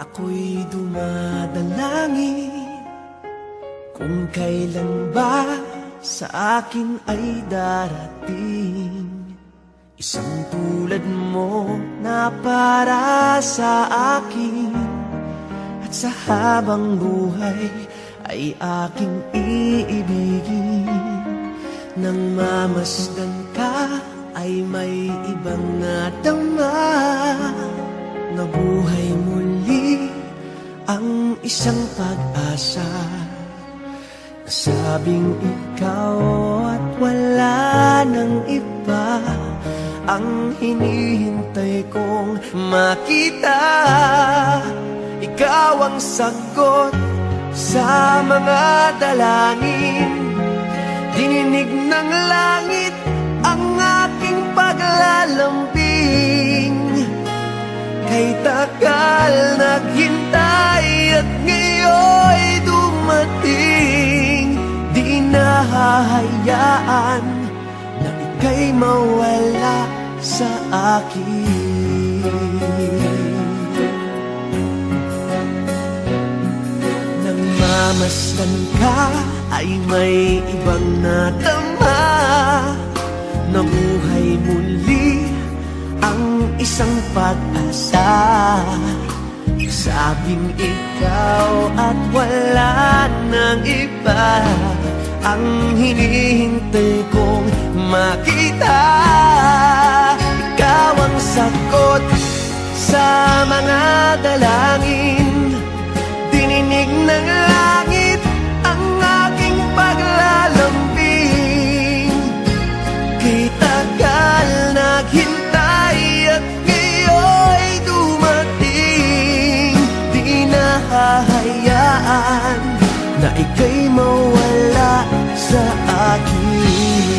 Ako'y dumadalangin kung kailan ba sa akin ay darating isang tulad mo na para sa akin. At sa habang buhay ay aking iibigin. Nang mamasdan ka ay may ibang nadama, na buhay muli ang isang pag-asa. Nasabing ikaw at wala nang iba ang hinihintay kong makita. Ikaw ang sagot sa mga dalangin, dininig ng langit ang aking paglalambing. Kay tagal naghintay at ngayon'y dumating. Di nahahayaan na ika'y mawala sa akin. Nang mamasdan ka ay may ibang nadama, na buhay muli ang isang pag-asa. Sabing ikaw at wala nang iba ang hinihintay kong makita. Ikaw ang sagot sa mga dalangin, dininig ng langit ang aking paglalambing. Kay tagal naghintay at ngayon'y dumating. Di nahahayaan na ika'y mawala sa akin.